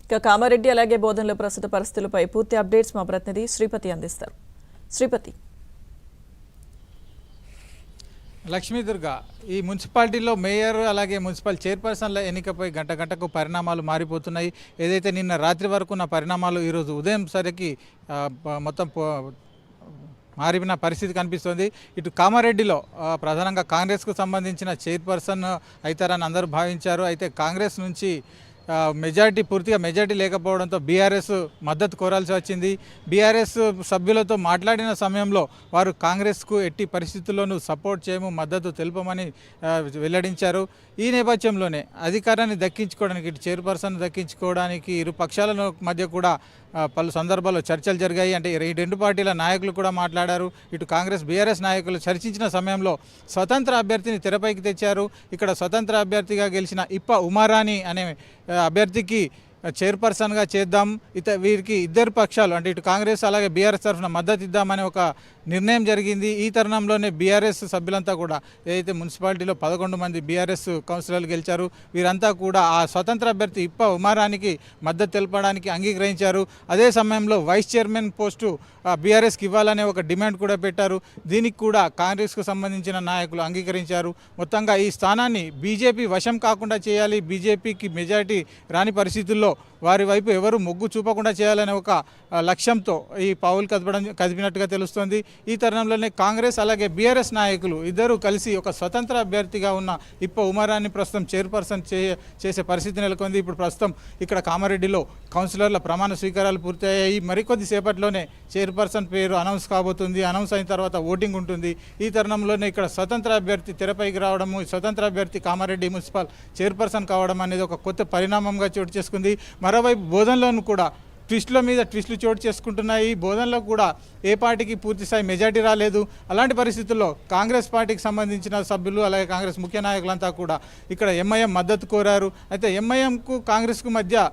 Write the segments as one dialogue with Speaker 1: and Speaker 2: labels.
Speaker 1: ఇక కామారెడ్డి అలాగే బోధనలో ప్రస్తుత పరిస్థితులపై పూర్తి అప్డేట్స్ మా ప్రతినిధి శ్రీపతి అందిస్తారు. శ్రీపతి.
Speaker 2: లక్ష్మీదుర్గ, ఈ మున్సిపాలిటీలో మేయర్ అలాగే మున్సిపల్ చైర్పర్సన్ల ఎన్నికపై గంట గంటకు పరిణామాలు మారిపోతున్నాయి. ఏదైతే నిన్న రాత్రి వరకు ఉన్న పరిణామాలు ఈరోజు ఉదయం సరికి మొత్తం మారిన పరిస్థితి కనిపిస్తుంది. ఇటు కామారెడ్డిలో ప్రధానంగా కాంగ్రెస్కు సంబంధించిన చైర్పర్సన్ అవుతారని అందరూ భావించారు. అయితే కాంగ్రెస్ నుంచి పూర్తిగా మెజారిటీ లేకపోవడంతో బీఆర్ఎస్ మద్దతు కోరాల్సి వచ్చింది. బీఆర్ఎస్ సభ్యులతో మాట్లాడిన సమయంలో వారు కాంగ్రెస్కు ఎట్టి పరిస్థితుల్లోనూ సపోర్ట్ చేయము, మద్దతు తెలుపమని వెల్లడించారు. ఈ నేపథ్యంలోనే అధికారాన్ని దక్కించుకోవడానికి, ఇటు చైర్పర్సన్ దక్కించుకోవడానికి ఇరు పక్షాల మధ్య కూడా పలు సందర్భాల్లో చర్చలు జరిగాయి. అంటే ఈ రెండు పార్టీల నాయకులు కూడా మాట్లాడారు. ఇటు కాంగ్రెస్ బీఆర్ఎస్ నాయకులు చర్చించిన సమయంలో స్వతంత్ర అభ్యర్థిని తెరపైకి తెచ్చారు. ఇక్కడ స్వతంత్ర అభ్యర్థిగా గెలిచిన ఇప్ప ఉమారాణి అనే అభ్యర్థికి చైర్పర్సన్గా చేద్దాం, వీరికి ఇద్దరు పక్షాలు అంటే ఇటు కాంగ్రెస్ అలాగే బీఆర్ఎస్ తరఫున మద్దతు ఇద్దామనే ఒక నిర్ణయం జరిగింది. ఈ తరుణంలోనే బీఆర్ఎస్ సభ్యులంతా కూడా ఏదైతే మున్సిపాలిటీలో 11 మంది బీఆర్ఎస్ కౌన్సిలర్లు గెలిచారు, వీరంతా కూడా ఆ స్వతంత్ర అభ్యర్థి ఇప్ప ఉమారానికి మద్దతు తెలపడానికి అంగీకరించారు. అదే సమయంలో వైస్ చైర్మన్ పోస్టు బీఆర్ఎస్కి ఇవ్వాలనే ఒక డిమాండ్ కూడా పెట్టారు. దీనికి కూడా కాంగ్రెస్కు సంబంధించిన నాయకులు అంగీకరించారు. మొత్తంగా ఈ స్థానాన్ని బీజేపీ వశం కాకుండా చేయాలి, బీజేపీకి మెజారిటీ రాని పరిస్థితుల్లో వారి వైపు ఎవరు మొగ్గు చూపకుండా చేయాలనే ఒక లక్ష్యంతో ఈ పావులు కదిపినట్టుగా తెలుస్తోంది. ఈ తరుణంలోనే కాంగ్రెస్ అలాగే బీఆర్ఎస్ నాయకులు ఇద్దరు కలిసి ఒక స్వతంత్ర అభ్యర్థిగా ఉన్న ఇప్ప ఉమారాన్ని ప్రస్తుతం చైర్పర్సన్ చేసే పరిస్థితి నెలకొంది. ఇప్పుడు ప్రస్తుతం ఇక్కడ కామారెడ్డిలో కౌన్సిలర్ల ప్రమాణ స్వీకారాలు పూర్తయ్యాయి. మరికొద్ది సేపట్లోనే చైర్పర్సన్ పేరు అనౌన్స్ కాబోతుంది. అనౌన్స్ అయిన తర్వాత ఓటింగ్ ఉంటుంది. ఈ తరుణంలోనే ఇక్కడ స్వతంత్ర అభ్యర్థి తెరపైకి రావడము, స్వతంత్ర అభ్యర్థి కామారెడ్డి మున్సిపల్ చైర్పర్సన్ కావడం అనేది ఒక కొత్త పరిణామంగా చోటు చేసుకుంది. మరోవైపు బోధనలోనూ కూడా ట్విస్టుల మీద ట్విస్టులు చోటు చేసుకుంటున్నాయి. బోధనలో కూడా ఏ పార్టీకి పూర్తిస్థాయి మెజార్టీ రాలేదు. అలాంటి పరిస్థితుల్లో కాంగ్రెస్ పార్టీకి సంబంధించిన సభ్యులు అలాగే కాంగ్రెస్ ముఖ్య నాయకులంతా కూడా ఇక్కడ ఎంఐఎం మద్దతు కోరారు. అయితే ఎంఐఎంకు కాంగ్రెస్కు మధ్య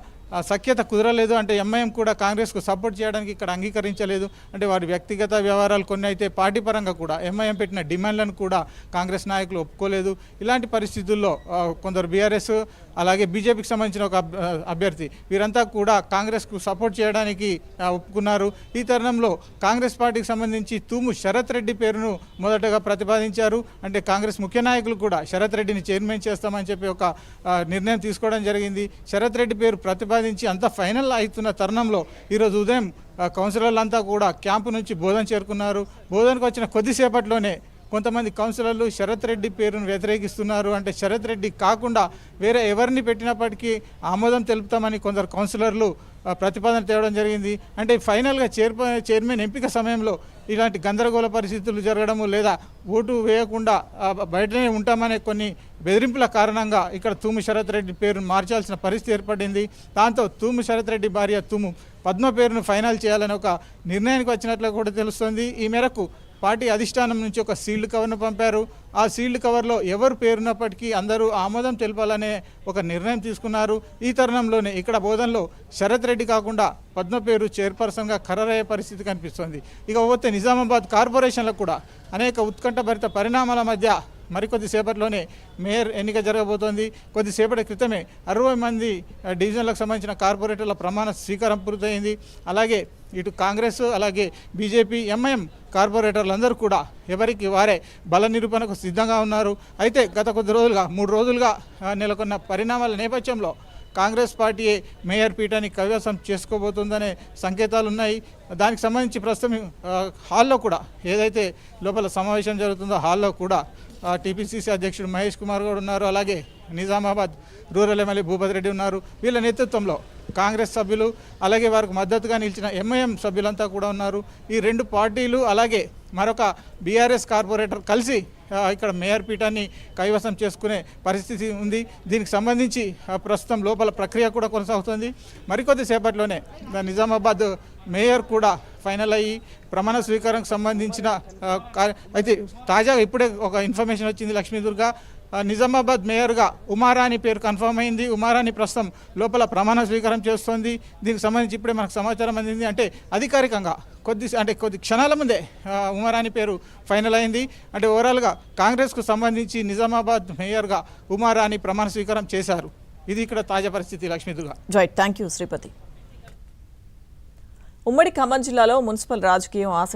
Speaker 2: సఖ్యత కుదరలేదు. అంటే ఎంఐఎం కూడా కాంగ్రెస్కు సపోర్ట్ చేయడానికి ఇక్కడ అంగీకరించలేదు. అంటే వారి వ్యక్తిగత వ్యవహారాలు కొన్ని అయితే పార్టీ పరంగా కూడా ఎంఐఎం పెట్టిన డిమాండ్లను కూడా కాంగ్రెస్ నాయకులు ఒప్పుకోలేదు. ఇలాంటి పరిస్థితుల్లో కొందరు బీఆర్ఎస్ అలాగే బీజేపీకి సంబంధించిన ఒక అభ్యర్థి వీరంతా కూడా కాంగ్రెస్కు సపోర్ట్ చేయడానికి ఒప్పుకున్నారు. ఈ తరుణంలో కాంగ్రెస్ పార్టీకి సంబంధించి తూము శరత్ రెడ్డి పేరును మొదటగా ప్రతిపాదించారు. అంటే కాంగ్రెస్ ముఖ్య నాయకులు కూడా శరత్ రెడ్డిని చైర్మన్ చేస్తామని చెప్పి ఒక నిర్ణయం తీసుకోవడం జరిగింది. శరత్ రెడ్డి పేరు ప్రతిపాదించి అంత ఫైనల్ అవుతున్న తరుణంలో ఈరోజు ఉదయం కౌన్సిలర్లంతా కూడా క్యాంపు నుంచి బోధన చేరుకున్నారు. బోధనకు వచ్చిన కొద్దిసేపట్లోనే కొంతమంది కౌన్సిలర్లు శరత్ రెడ్డి పేరును వ్యతిరేకిస్తున్నారు. అంటే శరత్ రెడ్డి కాకుండా వేరే ఎవరిని పెట్టినప్పటికీ ఆమోదం తెలుపుతామని కొందరు కౌన్సిలర్లు ప్రతిపాదన తేవడం జరిగింది. అంటే ఫైనల్గా చైర్మన్ ఎంపిక సమయంలో ఇలాంటి గందరగోళ పరిస్థితులు జరగడము లేదా ఓటు వేయకుండా బయటనే ఉంటామనే కొన్ని బెదిరింపుల కారణంగా ఇక్కడ తూము శరత్ రెడ్డి పేరును మార్చాల్సిన పరిస్థితి ఏర్పడింది. దాంతో తూము శరత్ రెడ్డి భార్య తూము పద్మ పేరును ఫైనల్ చేయాలని ఒక నిర్ణయానికి వచ్చినట్లు కూడా తెలుస్తోంది. ఈ మేరకు పార్టీ అధిష్టానం నుంచి ఒక సీల్డ్ కవర్ను పంపారు. ఆ సీల్డ్ కవర్లో ఎవరు పేరున్నప్పటికీ అందరూ ఆమోదం తెలపాలనే ఒక నిర్ణయం తీసుకున్నారు. ఈ తరుణంలోనే ఇక్కడ బోధనలో శరత్ రెడ్డి కాకుండా పద్మ పేరు చైర్పర్సన్గా ఖరారయ్యే పరిస్థితి కనిపిస్తోంది. ఇక పోతే నిజామాబాద్ కార్పొరేషన్లకు కూడా అనేక ఉత్కంఠభరిత పరిణామాల మధ్య మరికొద్ది సేపట్లోనే మేయర్ ఎన్నిక జరగబోతోంది. కొద్దిసేపటి క్రితమే 60 మంది డివిజన్లకు సంబంధించిన కార్పొరేటర్ల ప్రమాణ స్వీకారం పూర్తయింది. అలాగే ఇటు కాంగ్రెస్ అలాగే బీజేపీ ఎంఐఎం కార్పొరేటర్లందరూ కూడా ఎవరికి వారే బల నిరూపణకు సిద్ధంగా ఉన్నారు. అయితే గత 3 రోజులుగా నెలకొన్న పరిణామాల నేపథ్యంలో కాంగ్రెస్ పార్టీయే మేయర్ పీఠాన్ని కైవసం చేసుకోబోతుందనే సంకేతాలు ఉన్నాయి. దానికి సంబంధించి ప్రస్తుతం హాల్లో కూడా ఏదైతే లోపల సమావేశం జరుగుతుందో హాల్లో కూడా టీపీసీసీ అధ్యక్షుడు మహేష్ కుమార్ గౌడ్ ఉన్నారు. అలాగే నిజామాబాద్ రూరల్ ఎమ్మెల్యే భూపతి రెడ్డి ఉన్నారు. వీళ్ళ నేతృత్వంలో కాంగ్రెస్ సభ్యులు అలాగే వారికి మద్దతుగా నిలిచిన ఎంఐఎం సభ్యులంతా కూడా ఉన్నారు. ఈ రెండు పార్టీలు అలాగే మరొక బీఆర్ఎస్ కార్పొరేటర్ కలిసి ఇక్కడ మేయర్ పీఠాన్ని కైవసం చేసుకునే పరిస్థితి ఉంది. దీనికి సంబంధించి ప్రస్తుతం లోపల ప్రక్రియ కూడా కొనసాగుతుంది. మరికొద్ది సేపట్లోనే నిజామాబాద్ మేయర్ కూడా ఫైనల్ అయ్యి ప్రమాణ స్వీకారంకి సంబంధించిన అయితే తాజాగా ఇప్పుడే ఒక ఇన్ఫర్మేషన్ వచ్చింది లక్ష్మీదుర్గ. నిజామాబాద్ మేయర్గా ఉమారాణి పేరు కన్ఫర్మ్ అయింది. ఉమారాణి ప్రస్తుతం లోపల ప్రమాణ స్వీకారం చేస్తోంది. దీనికి సంబంధించి ఇప్పుడే మనకు సమాచారం అందింది. అంటే అధికారికంగా కొద్ది క్షణాల ముందే ఉమారాణి పేరు ఫైనల్ అయింది. అంటే ఓవరాల్గా కాంగ్రెస్కు సంబంధించి నిజామాబాద్ మేయర్గా ఉమారాణి ప్రమాణ స్వీకారం చేశారు. ఇది ఇక్కడ తాజా పరిస్థితి Lakshmidurga.
Speaker 1: Right, thank you Sripathi. ఉమ్మడి ఖమ్మం జిల్లాలో మున్సిపల్ రాజకీయం ఆసక్తి